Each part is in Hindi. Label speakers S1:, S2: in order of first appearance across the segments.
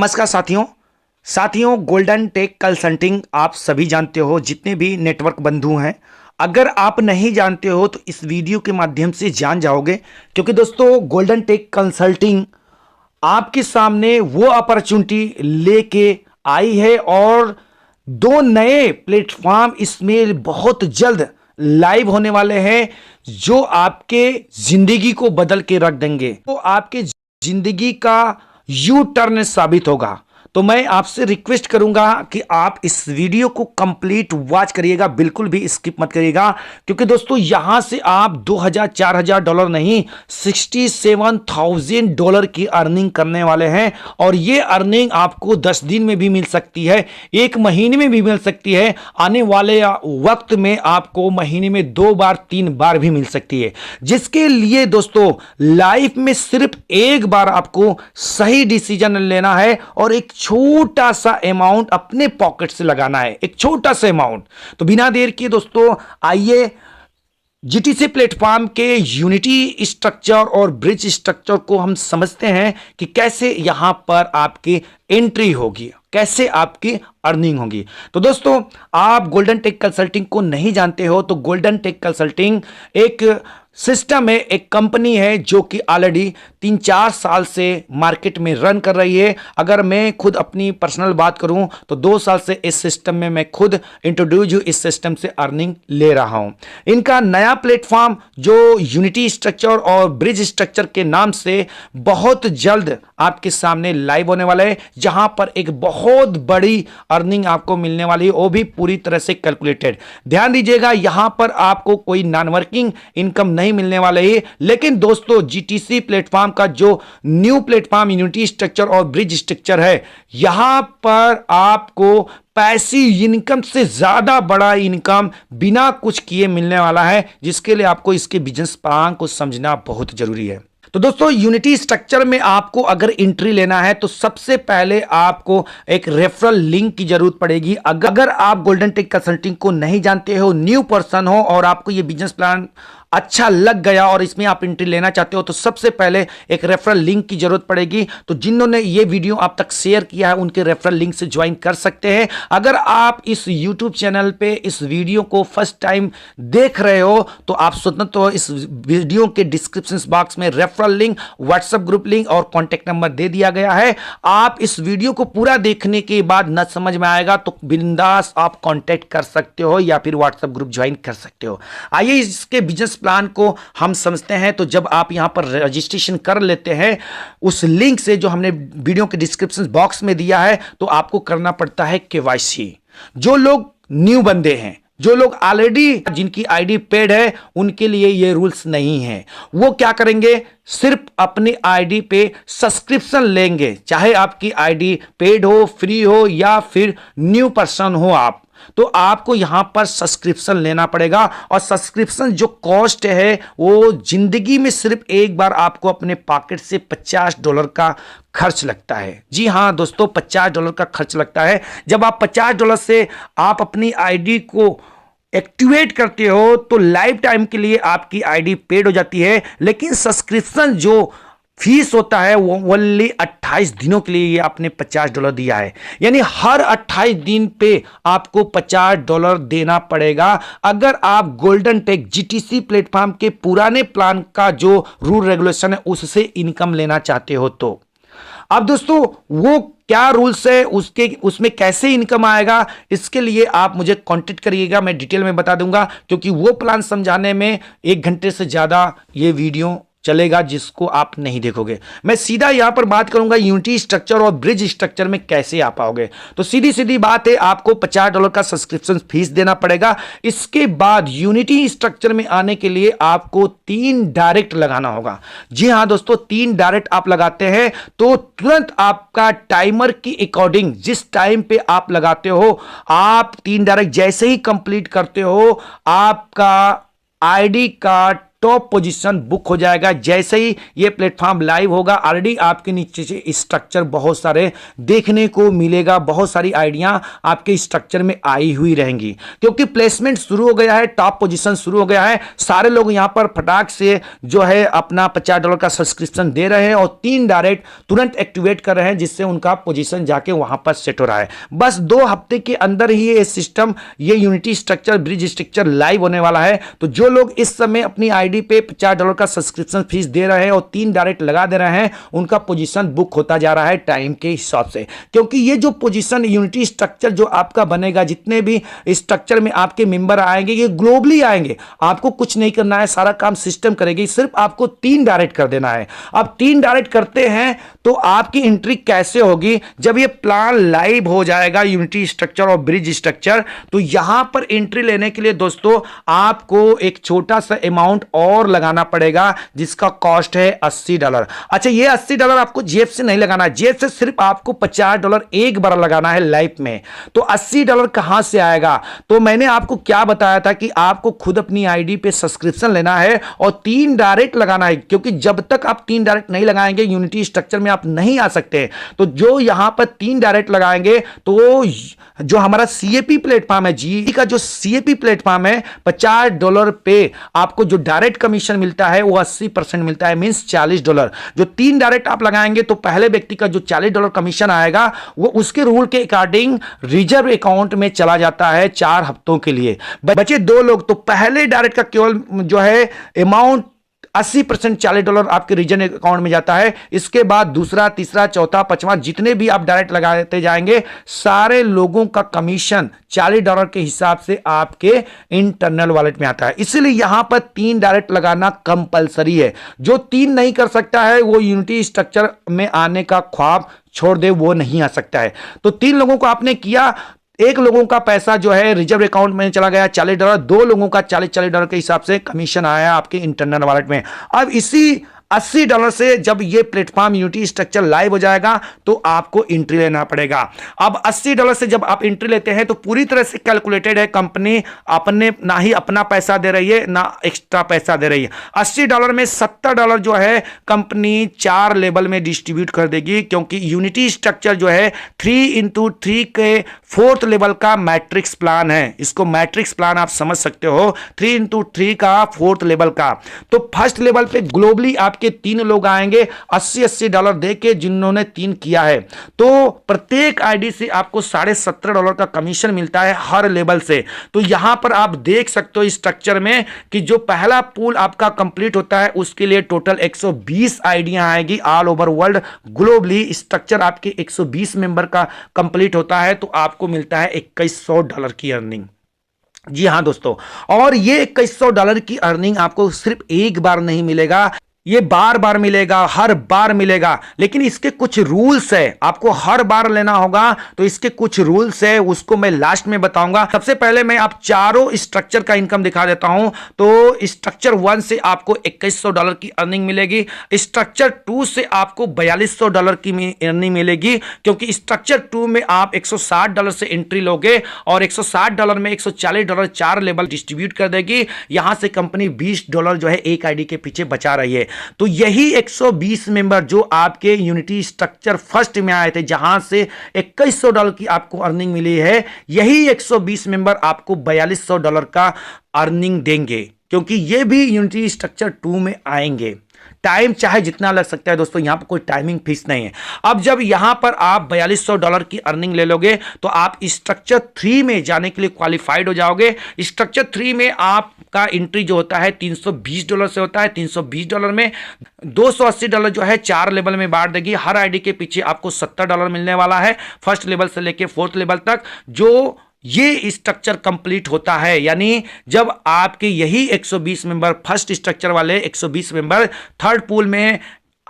S1: नमस्कार साथियों गोल्डन टेक कंसल्टिंग आप सभी जानते हो, जितने भी नेटवर्क बंधु हैं। अगर आप नहीं जानते हो तो इस वीडियो के माध्यम से जान जाओगे, क्योंकि दोस्तों गोल्डन टेक कंसल्टिंग आपके सामने वो अपॉर्चुनिटी लेके आई है और दो नए प्लेटफॉर्म इसमें बहुत जल्द लाइव होने वाले हैं, जो आपके जिंदगी को बदल के रख देंगे। तो आपके जिंदगी का यू टर्न साबित होगा। तो मैं आपसे रिक्वेस्ट करूंगा कि आप इस वीडियो को कंप्लीट वॉच करिएगा, बिल्कुल भी स्किप मत करिएगा, क्योंकि दोस्तों यहां से आप $2000-4000 नहीं, $67,000 की अर्निंग करने वाले हैं। और ये अर्निंग आपको 10 दिन में भी मिल सकती है, 1 महीने में भी मिल सकती है, आने वाले वक्त में आपको महीने में 2 बार 3 बार भी मिल सकती है। जिसके लिए दोस्तों लाइफ में सिर्फ एक बार आपको सही डिसीजन लेना है और एक छोटा सा अमाउंट अपने पॉकेट से लगाना है, एक छोटा सा अमाउंट। तो बिना देर किए दोस्तों आइए जीटीसी प्लेटफॉर्म के यूनिटी स्ट्रक्चर और ब्रिज स्ट्रक्चर को हम समझते हैं कि कैसे यहां पर आपकी एंट्री होगी, कैसे आपकी अर्निंग होगी। तो दोस्तों आप गोल्डन टेक कंसल्टिंग को नहीं जानते हो तो गोल्डन टेक कंसल्टिंग एक सिस्टम है, एक कंपनी है जो कि ऑलरेडी 3-4 साल से मार्केट में रन कर रही है। अगर मैं खुद अपनी पर्सनल बात करूं तो 2 साल से इस सिस्टम में मैं खुद इंट्रोड्यूस हूं, इस सिस्टम से अर्निंग ले रहा हूं। इनका नया प्लेटफॉर्म जो यूनिटी स्ट्रक्चर और ब्रिज स्ट्रक्चर के नाम से बहुत जल्द आपके सामने लाइव होने वाला है, जहां पर एक बहुत बड़ी अर्निंग आपको मिलने वाली है, वो भी पूरी तरह से कैलकुलेटेड। ध्यान दीजिएगा, यहां पर आपको कोई नॉन वर्किंग इनकम नहीं मिलने वाले है। लेकिन दोस्तों जीटीसी प्लेटफॉर्म का जो न्यू प्लेटफॉर्म यूनिटी स्ट्रक्चर और ब्रिज स्ट्रक्चर है, यहां पर आपको पैसिव इनकम से ज्यादा बड़ा इनकम बिना कुछ किए मिलने वाला है, जिसके लिए आपको इसके बिजनेस प्लान को समझना बहुत जरूरी है। तो दोस्तों यूनिटी स्ट्रक्चर में आपको अगर एंट्री लेना है तो सबसे पहले आपको एक रेफरल लिंक की जरूरत पड़ेगी। अगर आप गोल्डन टेक कंसल्टिंग को नहीं जानते हो, न्यू पर्सन हो और आपको ये बिजनेस प्लान अच्छा लग गया और इसमें आप एंट्री लेना चाहते हो, तो सबसे पहले एक रेफरल लिंक की जरूरत पड़ेगी। तो जिन्होंने ये वीडियो आप तक शेयर किया है उनके रेफरल लिंक से ज्वाइन कर सकते हैं। अगर आप इस यूट्यूब चैनल पे इस वीडियो को फर्स्ट टाइम देख रहे हो तो आप स्वतंत्र हो, इस वीडियो के डिस्क्रिप्शन बॉक्स में referral link, WhatsApp group link और कॉन्टेक्ट नंबर दे दिया गया है। आप इस वीडियो को पूरा देखने के बाद न समझ में आएगा तो बिंदास आप कॉन्टेक्ट कर सकते हो या फिर व्हाट्सएप ग्रुप ज्वाइन कर सकते हो। आइए इसके बिजनेस प्लान को हम समझते हैं। तो जब आप यहां पर रजिस्ट्रेशन कर लेते हैं उस लिंक से जो हमने वीडियो के डिस्क्रिप्शन बॉक्स में दिया है, तो आपको करना पड़ता है केवाईसी। जो लोग न्यू बंदे हैं, जो लोग ऑलरेडी जिनकी आईडी पेड है, उनके लिए ये रूल्स नहीं है। वो क्या करेंगे, सिर्फ अपनी आईडी पे सब्सक्रिप्शन लेंगे, चाहे आपकी आईडी पेड हो, फ्री हो या फिर न्यू पर्सन हो आप, तो आपको यहां पर सब्सक्रिप्शन लेना पड़ेगा। और सब्सक्रिप्शन जो कॉस्ट है वो जिंदगी में सिर्फ एक बार आपको अपने पॉकेट से $50 का खर्च लगता है। जी हां दोस्तों, $50 का खर्च लगता है। जब आप $50 से आप अपनी आईडी को एक्टिवेट करते हो तो लाइफ टाइम के लिए आपकी आईडी पेड हो जाती है। लेकिन सब्सक्रिप्शन जो फीस होता है वो ओनली 28 दिनों के लिए ये आपने $50 दिया है, यानी हर 28 दिन पे आपको $50 देना पड़ेगा। अगर आप गोल्डन टेक जीटीसी प्लेटफॉर्म के पुराने प्लान का जो रूल रेगुलेशन है उससे इनकम लेना चाहते हो तो अब दोस्तों वो क्या रूल्स है, उसमें कैसे इनकम आएगा, इसके लिए आप मुझे कांटेक्ट करिएगा, मैं डिटेल में बता दूंगा। क्योंकि वो प्लान समझाने में 1 घंटे से ज्यादा ये वीडियो चलेगा, जिसको आप नहीं देखोगे। मैं सीधा यहां पर बात करूंगा यूनिटी स्ट्रक्चर और ब्रिज स्ट्रक्चर में कैसे आप आओगे। तो सीधी सीधी बात है, आपको $50 का सब्सक्रिप्शन फीस देना पड़ेगा। इसके बाद यूनिटी स्ट्रक्चर में आने के लिए आपको 3 डायरेक्ट लगाना होगा। जी हां दोस्तों, 3 डायरेक्ट आप लगाते हैं तो तुरंत आपका टाइमर की अकॉर्डिंग जिस टाइम पे आप लगाते हो, आप 3 डायरेक्ट जैसे ही कंप्लीट करते हो, आपका आईडी का टॉप पोजीशन बुक हो जाएगा। जैसे ही ये प्लेटफॉर्म लाइव होगा, ऑलरेडी आपके नीचे से स्ट्रक्चर बहुत सारे देखने को मिलेगा, बहुत सारी आइडिया आपके स्ट्रक्चर में आई हुई रहेंगी, क्योंकि प्लेसमेंट शुरू हो गया है, टॉप पोजीशन शुरू हो गया है। सारे लोग यहां पर फटाक से जो है अपना $50 का सब्सक्रिप्शन दे रहे हैं और 3 डायरेक्ट तुरंत एक्टिवेट कर रहे हैं, जिससे उनका पोजीशन जाके वहां पर सेट हो रहा है। बस 2 हफ्ते के अंदर ही ये सिस्टम, ये unity structure, bridge structure live होने वाला है। तो जो लोग इस समय अपनी आईडी पे $50 का सब्सक्रिप्शन फीस दे रहे हैं और 3 डायरेक्ट लगा दे रहे हैं, उनका पोजीशन बुक होता जा रहा है टाइम के हिसाब से। क्योंकि ये जो पोजीशन यूनिटी स्ट्रक्चर जो आपका बनेगा, जितने भी स्ट्रक्चर में आपके मेंबर आएंगे, ये ग्लोबली आएंगे, आपको कुछ नहीं करना है, सारा काम सिस्टम करेगी, सिर्फ आपको 3 डायरेक्ट कर देना है। अब 3 डायरेक्ट करते हैं तो आपकी एंट्री कैसे होगी? जब ये प्लान लाइव हो जाएगा यूनिटी स्ट्रक्चर और ब्रिज स्ट्रक्चर, तो यहां पर एंट्री लेने के लिए दोस्तों आपको एक छोटा सा अमाउंट और लगाना पड़ेगा, जिसका कॉस्ट है $80। अच्छा, ये $80 आपको जेब से नहीं लगाना है, जेब से सिर्फ आपको $50 एक बार लगाना है लाइफ में। तो $80 कहां से आएगा? तो मैंने आपको क्या बताया था कि आपको खुद अपनी आईडी पे सब्सक्रिप्शन लेना है और 3 डायरेक्ट लगाना है, क्योंकि जब तक आप 3 डायरेक्ट नहीं लगाएंगे यूनिटी स्ट्रक्चर में आप नहीं आ सकते। तो जो यहां पर 3 डायरेक्ट लगाएंगे, तो जो हमारा सीएपी प्लेटफॉर्म है, जी का जो सीएपी प्लेटफॉर्म है, $50 पे आपको जो डायरेक्ट कमीशन मिलता है वो 80% मिलता है, मींस $40। जो 3 डायरेक्ट आप लगाएंगे तो पहले व्यक्ति का जो $40 कमीशन आएगा, वो उसके रूल के अकॉर्डिंग रिजर्व अकाउंट में चला जाता है 4 हफ्तों के लिए। बचे 2 लोग, तो पहले डायरेक्ट का केवल जो है अमाउंट 80% $40 आपके रीजन अकाउंट में जाता है। इसके बाद दूसरा, तीसरा, चौथा, पांचवा, जितने भी आप डायरेक्ट लगाते जाएंगे, सारे लोगों का कमीशन $40 के हिसाब से आपके इंटरनल वॉलेट में आता है। इसलिए यहां पर 3 डायरेक्ट लगाना कंपलसरी है। जो 3 नहीं कर सकता है, वो यूनिटी स्ट्रक्चर में आने का ख्वाब छोड़ दे, वो नहीं आ सकता है। तो 3 लोगों को आपने किया, 1 लोगों का पैसा जो है रिजर्व अकाउंट में चला गया $40, 2 लोगों का $40 के हिसाब से कमीशन आया आपके इंटरनल वॉलेट में। अब इसी $80 से जब ये प्लेटफॉर्म यूनिटी स्ट्रक्चर लाइव हो जाएगा, तो आपको एंट्री लेना पड़ेगा। अब $80 से जब आप एंट्री लेते हैं, तो पूरी तरह से कैलकुलेटेड है, कंपनी अपने ना ही अपना पैसा दे रही है, ना एक्स्ट्रा पैसा दे रही है। $80 में $70 जो है कंपनी 4 लेवल में डिस्ट्रीब्यूट कर देगी, क्योंकि यूनिटी स्ट्रक्चर जो है 3x3 के 4th लेवल का मैट्रिक्स प्लान है। इसको मैट्रिक्स प्लान आप समझ सकते हो, 3x3 का 4th लेवल का। तो फर्स्ट लेवल पे ग्लोबली आपके 3 लोग आएंगे, $80 देके, जिन्होंने 3 किया है। तो प्रत्येक आईडी से आपको $17.5 का कमीशन मिलता है हर लेवल से। तो यहां पर आप देख सकते हो इस स्ट्रक्चर में कि जो पहला पूल आपका कंप्लीट होता है, उसके लिए टोटल 120 आईडियां आएगी all over world globally. Structure आपके 120 मेंबर का कंप्लीट होता है, तो आपको मिलता है $2100 की अर्निंग। जी हां दोस्तों, और ये $2100 की अर्निंग आपको सिर्फ एक बार नहीं मिलेगा, ये बार बार मिलेगा, हर बार मिलेगा। लेकिन इसके कुछ रूल्स है, आपको हर बार लेना होगा, तो इसके कुछ रूल्स है, उसको मैं लास्ट में बताऊंगा। सबसे पहले मैं आप चारों स्ट्रक्चर का इनकम दिखा देता हूं। तो स्ट्रक्चर 1 से आपको $2100 की अर्निंग मिलेगी, स्ट्रक्चर 2 से आपको $4200 की अर्निंग मिलेगी, क्योंकि स्ट्रक्चर 2 में आप $160 से एंट्री लोगे और $160 में $140 4 लेवल डिस्ट्रीब्यूट कर देगी। यहां से कंपनी $20 जो है एक आईडी के पीछे बचा रही है। तो यही 120 मेंबर जो आपके यूनिटी स्ट्रक्चर फर्स्ट में आए थे, जहां से $2100 की आपको अर्निंग मिली है, यही 120 मेंबर आपको $4200 का अर्निंग देंगे, क्योंकि ये भी यूनिटी स्ट्रक्चर 2 में आएंगे। टाइम चाहे जितना लग सकता है दोस्तों, यहां पर कोई टाइमिंग फिक्स नहीं है। अब जब यहां पर आप $4200 की अर्निंग ले लोगे, तो आप स्ट्रक्चर 3 में जाने के लिए क्वालिफाइड हो जाओगे। स्ट्रक्चर 3 में आपका एंट्री जो होता है $320 से होता है। $320 में $280 जो है 4 लेवल में बांट देगी। हर आईडी के पीछे आपको $70 मिलने वाला है, फर्स्ट लेवल से लेके 4th लेवल तक। जो ये स्ट्रक्चर कंप्लीट होता है, यानी जब आपके यही 120 मेंबर, फर्स्ट स्ट्रक्चर वाले 120 मेंबर थर्ड पूल में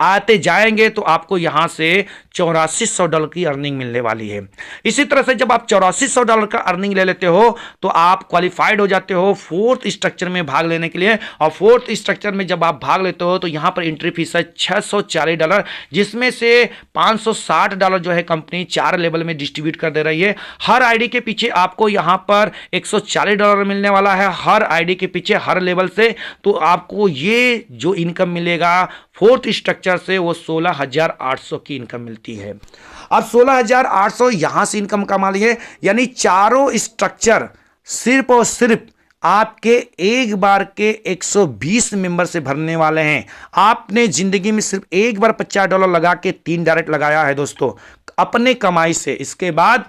S1: आते जाएंगे तो आपको यहां से $8400 की अर्निंग मिलने वाली है। इसी तरह से जब आप $8400 का अर्निंग ले लेते हो तो आप क्वालिफाइड हो जाते हो फोर्थ स्ट्रक्चर में भाग लेने के लिए। और फोर्थ स्ट्रक्चर में जब आप भाग लेते हो तो यहां पर एंट्री फीस है $640, जिसमें से $560 जो है कंपनी 4 लेवल में डिस्ट्रीब्यूट कर दे रही है। हर आईडी के पीछे आपको यहां पर $140 मिलने वाला है, हर आईडी के पीछे हर लेवल से। तो आपको ये जो इनकम मिलेगा फोर्थ स्ट्रक्चर से वो 16,800 की इनकम मिलती है। अब 16,800 यहां से इनकम कमा ली है, यानी चारों स्ट्रक्चर सिर्फ और सिर्फ आपके एक बार के 120 मेंबर से भरने वाले हैं। आपने जिंदगी में सिर्फ एक बार $50 लगा के 3 डायरेक्ट लगाया है दोस्तों अपने कमाई से। इसके बाद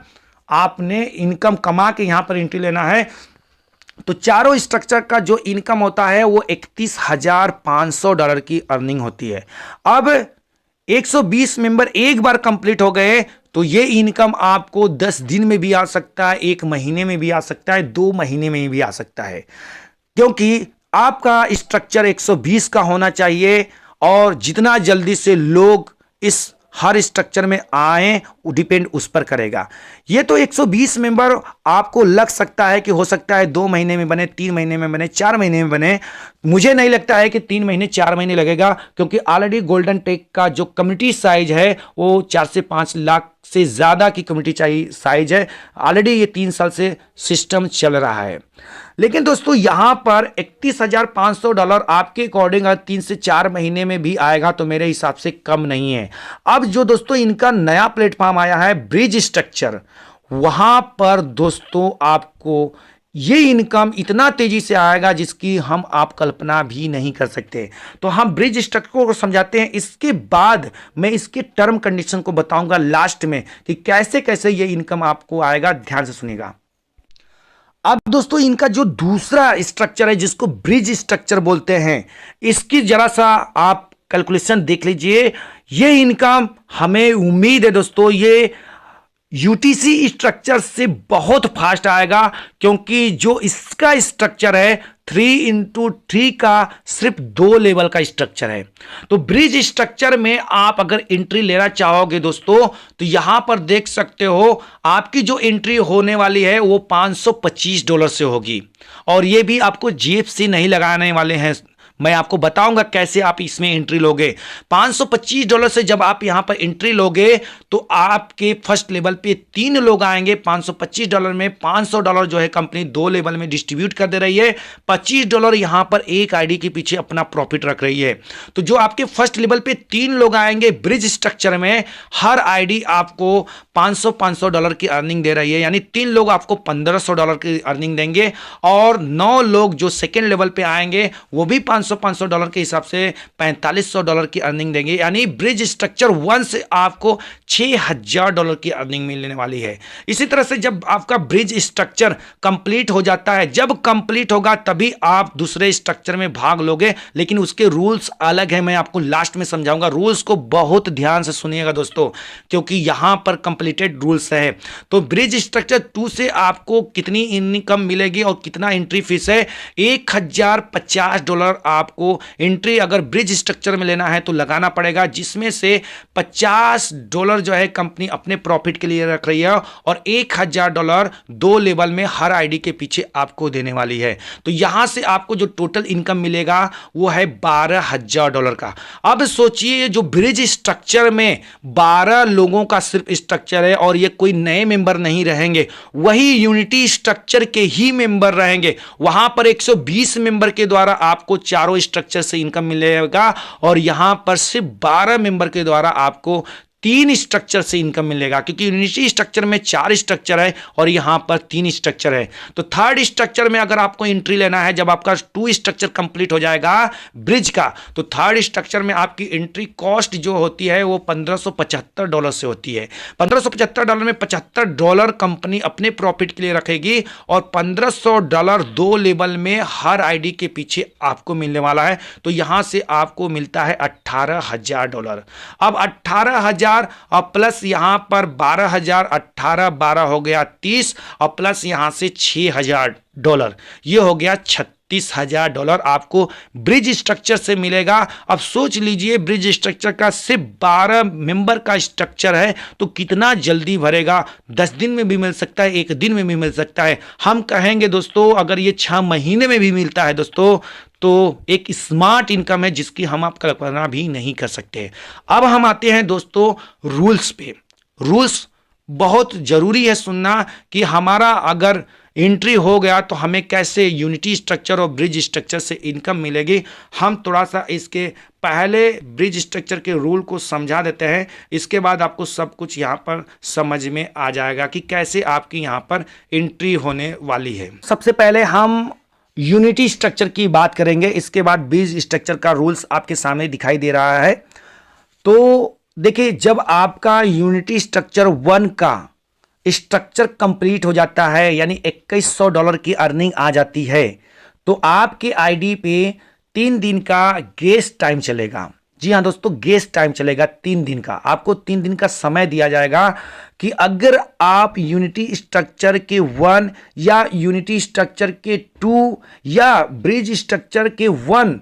S1: आपने इनकम कमा के यहां पर एंट्री लेना है। तो चारों स्ट्रक्चर का जो इनकम होता है वो $31,500 की अर्निंग होती है। अब 120 मेंबर एक बार कंप्लीट हो गए तो ये इनकम आपको 10 दिन में भी आ सकता है, 1 महीने में भी आ सकता है, 2 महीने में भी आ सकता है, क्योंकि आपका स्ट्रक्चर 120 का होना चाहिए। और जितना जल्दी से लोग इस हर स्ट्रक्चर में आए वो डिपेंड उस पर करेगा। ये तो 120 मेंबर आपको लग सकता है कि हो सकता है 2 महीने में बने, 3 महीने में बने, 4 महीने में बने। मुझे नहीं लगता है कि 3 महीने 4 महीने लगेगा, क्योंकि ऑलरेडी गोल्डन टेक का जो कम्युनिटी साइज है वो 4 से 5 लाख से ज्यादा की कम्युनिटी साइज है। ऑलरेडी ये 3 साल से सिस्टम चल रहा है। लेकिन दोस्तों यहां पर $31,500 आपके अकॉर्डिंग 3 से 4 महीने में भी आएगा तो मेरे हिसाब से कम नहीं है। अब जो दोस्तों इनका नया प्लेटफॉर्म आया है ब्रिज स्ट्रक्चर, वहां पर दोस्तों आपको ये इनकम इतना तेजी से आएगा जिसकी हम आप कल्पना भी नहीं कर सकते। तो हम ब्रिज स्ट्रक्चर को समझाते हैं, इसके बाद मैं इसके टर्म कंडीशन को बताऊंगा लास्ट में कि कैसे कैसे ये इनकम आपको आएगा। ध्यान से सुनिएगा। अब दोस्तों इनका जो दूसरा स्ट्रक्चर है जिसको ब्रिज स्ट्रक्चर बोलते हैं, इसकी जरा सा आप कैलकुलेशन देख लीजिए। ये इनकम हमें उम्मीद है दोस्तों ये यूटीसी स्ट्रक्चर से बहुत फास्ट आएगा, क्योंकि जो इसका स्ट्रक्चर है 3x3 का सिर्फ 2 लेवल का स्ट्रक्चर है। तो ब्रिज स्ट्रक्चर में आप अगर एंट्री लेना चाहोगे दोस्तों तो यहां पर देख सकते हो आपकी जो एंट्री होने वाली है वो $525 से होगी। और ये भी आपको जीएफसी नहीं लगाने वाले हैं, मैं आपको बताऊंगा कैसे आप इसमें एंट्री लोगे। $525 से जब आप यहां पर एंट्री लोगे तो आपके फर्स्ट लेवल पे 3 लोग आएंगे। $525 में $500 जो है कंपनी 2 लेवल में डिस्ट्रीब्यूट कर दे रही है। $25 यहां पर एक आईडी के पीछे अपना प्रॉफिट रख रही है। तो जो आपके फर्स्ट लेवल पे 3 लोग आएंगे ब्रिज स्ट्रक्चर में, हर आईडी आपको $500 की अर्निंग दे रही है, यानी 3 लोग आपको $1500 की अर्निंग देंगे। और 9 लोग जो सेकेंड लेवल पे आएंगे वो भी $500 के हिसाब से $4500 की अर्निंग देंगे, यानी ब्रिज स्ट्रक्चर 1 से आपको $6000 की अर्निंग मिलने वाली है। इसी तरह से जब आपका ब्रिज स्ट्रक्चर कंप्लीट हो जाता है, जब कंप्लीट होगा तभी आप दूसरे स्ट्रक्चर में भाग लोगे, लेकिन उसके रूल्स अलग है, मैं आपको लास्ट में समझाऊंगा। रूल्स को बहुत ध्यान से सुनिएगा दोस्तों, क्योंकि यहां पर कंप्लीटेड रूल्स है। तो ब्रिज स्ट्रक्चर 2 से आपको कितनी इनकम मिलेगी और कितना एंट्री फीस है? $1050 आपको एंट्री अगर ब्रिज स्ट्रक्चर में लेना है तो लगाना पड़ेगा, जिसमें से $50 जो है कंपनी अपने प्रॉफिट के लिए रख रही है और $1000 2 लेवल में हर आईडी के पीछे आपको देने वाली है। तो यहां से आपको जो टोटल इनकम मिलेगा वो है $12000 का। अब सोचिए जो ब्रिज स्ट्रक्चर में 12 लोगों का सिर्फ स्ट्रक्चर है और ये कोई नए मेंबर नहीं रहेंगे, वही यूनिटी स्ट्रक्चर के ही मेंबर रहेंगे। वहां पर 120 मेंबर के द्वारा आपको चारों स्ट्रक्चर से इनकम मिलेगा और यहां पर सिर्फ 12 मेंबर के द्वारा आपको 3 स्ट्रक्चर से इनकम मिलेगा, क्योंकि यूनिटी स्ट्रक्चर में 4 स्ट्रक्चर है और यहां पर 3 स्ट्रक्चर है। तो थर्ड स्ट्रक्चर में अगर आपको एंट्री लेना है, जब आपका 2 स्ट्रक्चर कंप्लीट हो जाएगा ब्रिज का, तो थर्ड स्ट्रक्चर में आपकी एंट्री कॉस्ट जो होती है वो $1575 से होती है। $1575 में $75 कंपनी अपने प्रॉफिट के लिए रखेगी और $1500 2 लेवल में हर आईडी के पीछे आपको मिलने वाला है। तो यहां से आपको मिलता है $18000। अब 18000 और प्लस यहां पर 12000, 18 12 हो गया 30 और प्लस यहां से $6000, ये हो गया 36 $36,000 आपको ब्रिज स्ट्रक्चर से मिलेगा। अब सोच लीजिए, ब्रिज स्ट्रक्चर का सिर्फ 12 मेंबर का स्ट्रक्चर है तो कितना जल्दी भरेगा। 10 दिन में भी मिल सकता है, 1 दिन में भी मिल सकता है। हम कहेंगे दोस्तों अगर ये 6 महीने में भी मिलता है दोस्तों तो एक स्मार्ट इनकम है जिसकी हम आप कल्पना भी नहीं कर सकते। अब हम आते हैं दोस्तों रूल्स पे। रूल्स बहुत जरूरी है सुनना कि हमारा अगर एंट्री हो गया तो हमें कैसे यूनिटी स्ट्रक्चर और ब्रिज स्ट्रक्चर से इनकम मिलेगी। हम थोड़ा सा इसके पहले ब्रिज स्ट्रक्चर के रूल को समझा देते हैं, इसके बाद आपको सब कुछ यहाँ पर समझ में आ जाएगा कि कैसे आपकी यहाँ पर एंट्री होने वाली है। सबसे पहले हम यूनिटी स्ट्रक्चर की बात करेंगे, इसके बाद ब्रिज स्ट्रक्चर का रूल्स आपके सामने दिखाई दे रहा है। तो देखिए, जब आपका यूनिटी स्ट्रक्चर 1 का स्ट्रक्चर कंप्लीट हो जाता है यानी $2100 की अर्निंग आ जाती है तो आपके आईडी पे 3 दिन का ग्रेस टाइम चलेगा। जी हाँ दोस्तों, ग्रेस टाइम चलेगा 3 दिन का। आपको 3 दिन का समय दिया जाएगा कि अगर आप यूनिटी स्ट्रक्चर के 1 या यूनिटी स्ट्रक्चर के 2 या ब्रिज स्ट्रक्चर के 1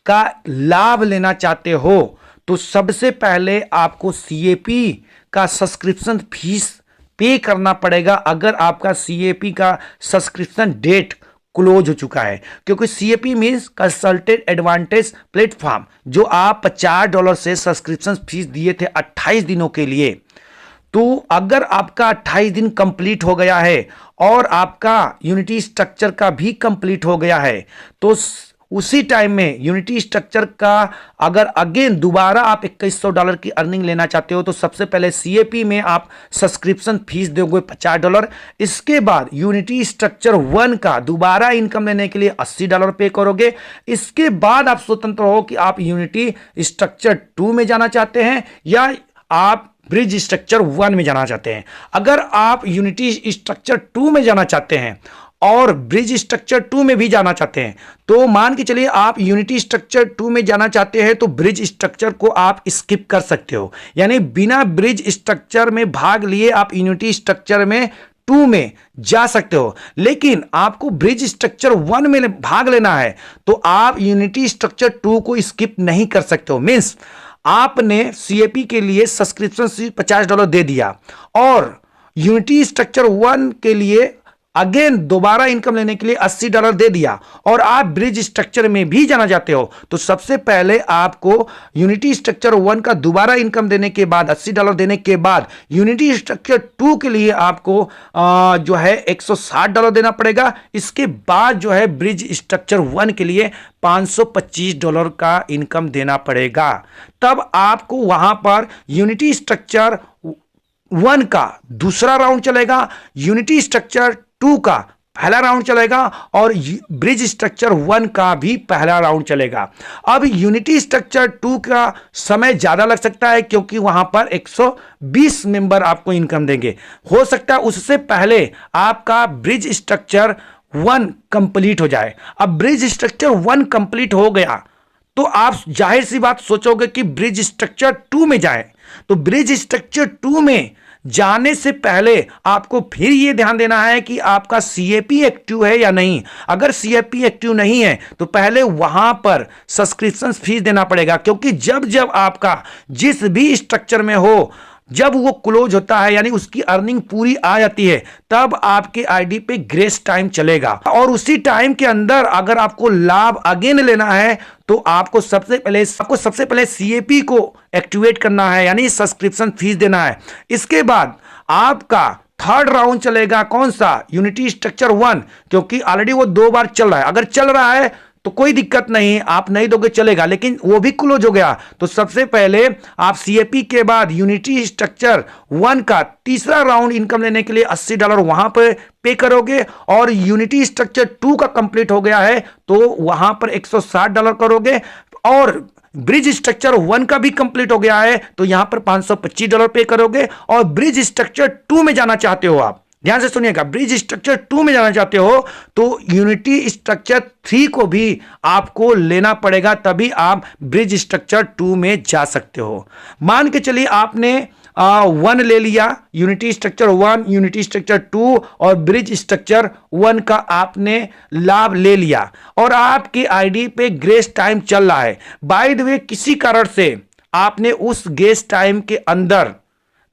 S1: का लाभ लेना चाहते हो तो सबसे पहले आपको सीएपी का सब्सक्रिप्शन फीस पे करना पड़ेगा। अगर आपका सीएपी का सब्सक्रिप्शन डेट क्लोज हो चुका है, क्योंकि CAP means consultant advantage platform, जो आप $50 से सब्सक्रिप्शन फीस दिए थे 28 दिनों के लिए। तो अगर आपका 28 दिन कंप्लीट हो गया है और आपका यूनिटी स्ट्रक्चर का भी कंप्लीट हो गया है तो उसी टाइम में यूनिटी स्ट्रक्चर का अगर अगेन दोबारा आप $2100 की अर्निंग लेना चाहते हो तो सबसे पहले सीएपी में आप सब्सक्रिप्शन फीस दोगे $50। इसके बाद यूनिटी स्ट्रक्चर 1 का दोबारा इनकम लेने के लिए $80 पे करोगे। इसके बाद आप स्वतंत्र हो कि आप यूनिटी स्ट्रक्चर 2 में जाना चाहते हैं या आप ब्रिज स्ट्रक्चर 1 में जाना चाहते हैं। अगर आप यूनिटी स्ट्रक्चर 2 में जाना चाहते हैं और ब्रिज स्ट्रक्चर 2 में भी जाना चाहते हैं तो मान के चलिए आप यूनिटी स्ट्रक्चर 2 में जाना चाहते हैं तो ब्रिज स्ट्रक्चर को आप स्किप कर सकते हो, यानी बिना ब्रिज स्ट्रक्चर में भाग लिए आप यूनिटी स्ट्रक्चर में 2 में जा सकते हो। लेकिन आपको ब्रिज स्ट्रक्चर 1 में भाग लेना है तो आप यूनिटी स्ट्रक्चर 2 को स्किप नहीं कर सकते हो। मीन्स आपने सीएपी के लिए सब्सक्रिप्शन $50 दे दिया और यूनिटी स्ट्रक्चर 1 के लिए अगेन दोबारा इनकम लेने के लिए $80 दे दिया और आप ब्रिज स्ट्रक्चर में भी जाना चाहते हो तो सबसे पहले आपको यूनिटी स्ट्रक्चर 1 का दोबारा इनकम देने के बाद $80 देने के बाद यूनिटी स्ट्रक्चर 2 के लिए आपको जो है $160 देना पड़ेगा। इसके बाद जो है ब्रिज स्ट्रक्चर 1 के लिए $525 का इनकम देना पड़ेगा। तब आपको वहां पर यूनिटी स्ट्रक्चर 1 का दूसरा राउंड चलेगा, यूनिटी स्ट्रक्चर 2 का पहला राउंड चलेगा और ब्रिज स्ट्रक्चर 1 का भी पहला राउंड चलेगा। अब यूनिटी स्ट्रक्चर 2 का समय ज्यादा लग सकता है क्योंकि वहां पर 120 मेंबर आपको इनकम देंगे। हो सकता है उससे पहले आपका ब्रिज स्ट्रक्चर 1 कंप्लीट हो जाए। अब ब्रिज स्ट्रक्चर 1 कंप्लीट हो गया तो आप जाहिर सी बात सोचोगे कि ब्रिज स्ट्रक्चर 2 में जाए। तो ब्रिज स्ट्रक्चर 2 में जाने से पहले आपको फिर यह ध्यान देना है कि आपका सीएपी एक्टिव है या नहीं। अगर सीएपी एक्टिव नहीं है तो पहले वहां पर सब्सक्रिप्शन फीस देना पड़ेगा, क्योंकि जब जब आपका जिस भी स्ट्रक्चर में हो जब वो क्लोज होता है यानी उसकी अर्निंग पूरी आ जाती है तब आपके आईडी पे ग्रेस टाइम चलेगा और उसी टाइम के अंदर अगर आपको लाभ अगेन लेना है तो आपको सबसे पहले सीएपी को एक्टिवेट करना है यानी सब्सक्रिप्शन फीस देना है। इसके बाद आपका थर्ड राउंड चलेगा, कौन सा? यूनिटी स्ट्रक्चर 1, क्योंकि ऑलरेडी वो 2 बार चल रहा है। अगर चल रहा है तो कोई दिक्कत नहीं, आप नहीं दोगे चलेगा, लेकिन वो भी क्लोज हो गया तो सबसे पहले आप सीएपी के बाद यूनिटी स्ट्रक्चर 1 का तीसरा राउंड इनकम लेने के लिए $80 वहां पर पे करोगे और यूनिटी स्ट्रक्चर 2 का कंप्लीट हो गया है तो वहां पर $160 करोगे और ब्रिज स्ट्रक्चर 1 का भी कंप्लीट हो गया है तो यहां पर $525 पे करोगे और ब्रिज स्ट्रक्चर 2 में जाना चाहते हो आप, ध्यान से सुनिएगा, ब्रिज स्ट्रक्चर 2 में जाना चाहते हो तो यूनिटी स्ट्रक्चर 3 को भी आपको लेना पड़ेगा, तभी आप ब्रिज स्ट्रक्चर 2 में जा सकते हो। मान के चलिए आपने वन ले लिया, यूनिटी स्ट्रक्चर 1, यूनिटी स्ट्रक्चर 2 और ब्रिज स्ट्रक्चर 1 का आपने लाभ ले लिया और आपकी आईडी पे ग्रेस टाइम चल रहा है। बाय द वे किसी कारण से आपने उस ग्रेस टाइम के अंदर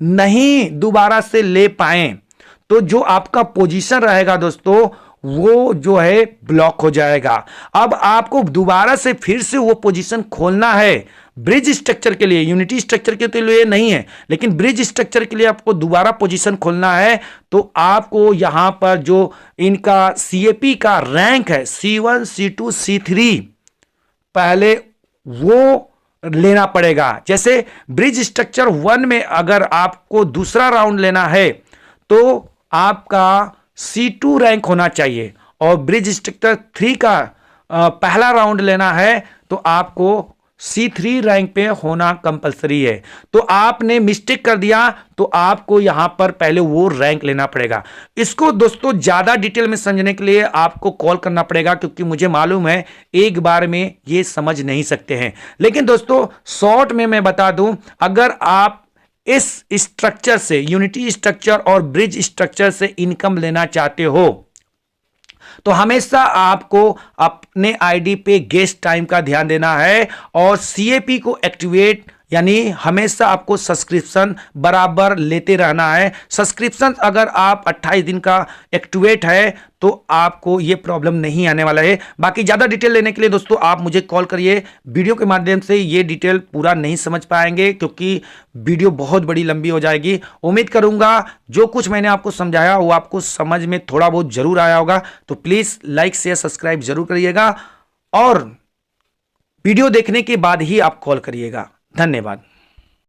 S1: नहीं दोबारा से ले पाए तो जो आपका पोजीशन रहेगा दोस्तों वो जो है ब्लॉक हो जाएगा। अब आपको दोबारा से फिर से वो पोजीशन खोलना है ब्रिज स्ट्रक्चर के लिए, यूनिटी स्ट्रक्चर के तो लिए नहीं है, लेकिन ब्रिज स्ट्रक्चर के लिए आपको दोबारा पोजीशन खोलना है। तो आपको यहां पर जो इनका सीएपी का रैंक है C1 C2 C3 पहले वो लेना पड़ेगा। जैसे ब्रिज स्ट्रक्चर 1 में अगर आपको दूसरा राउंड लेना है तो आपका C2 रैंक होना चाहिए और ब्रिज स्ट्रक्चर 3 का पहला राउंड लेना है तो आपको C3 रैंक पे होना कंपलसरी है। तो आपने मिस्टेक कर दिया तो आपको यहां पर पहले वो रैंक लेना पड़ेगा। इसको दोस्तों ज्यादा डिटेल में समझने के लिए आपको कॉल करना पड़ेगा, क्योंकि मुझे मालूम है एक बार में ये समझ नहीं सकते हैं। लेकिन दोस्तों शॉर्ट में मैं बता दूं, अगर आप इस स्ट्रक्चर से, यूनिटी स्ट्रक्चर और ब्रिज स्ट्रक्चर से इनकम लेना चाहते हो तो हमेशा आपको अपने आईडी पे गेस्ट टाइम का ध्यान देना है और सीएपी को एक्टिवेट, यानी हमेशा आपको सब्सक्रिप्शन बराबर लेते रहना है। सब्सक्रिप्शन अगर आप 28 दिन का एक्टिवेट है तो आपको ये प्रॉब्लम नहीं आने वाला है। बाकी ज़्यादा डिटेल लेने के लिए दोस्तों आप मुझे कॉल करिए। वीडियो के माध्यम से ये डिटेल पूरा नहीं समझ पाएंगे क्योंकि वीडियो बहुत बड़ी लंबी हो जाएगी। उम्मीद करूंगा जो कुछ मैंने आपको समझाया वो आपको समझ में थोड़ा बहुत जरूर आया होगा। तो प्लीज़ लाइक शेयर सब्सक्राइब जरूर करिएगा और वीडियो देखने के बाद ही आप कॉल करिएगा। धन्यवाद।